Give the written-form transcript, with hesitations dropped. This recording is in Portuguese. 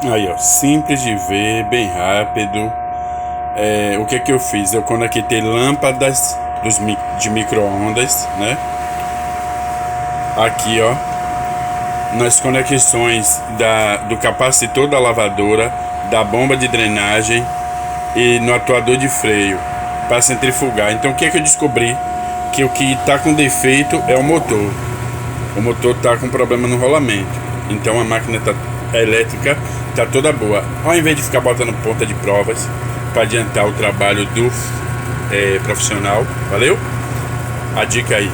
Aí, ó, simples de ver, bem rápido. O que que eu fiz? Eu conectei lâmpadas de micro-ondas, né? Aqui, ó, nas conexões do capacitor da lavadora, da bomba de drenagem e no atuador de freio para centrifugar. Então, o que é que eu descobri? Que o que está com defeito é o motor. O motor está com problema no rolamento. Então, a máquina elétrica está toda boa. Ao invés de ficar botando ponta de provas para adiantar o trabalho do profissional, valeu? A dica aí.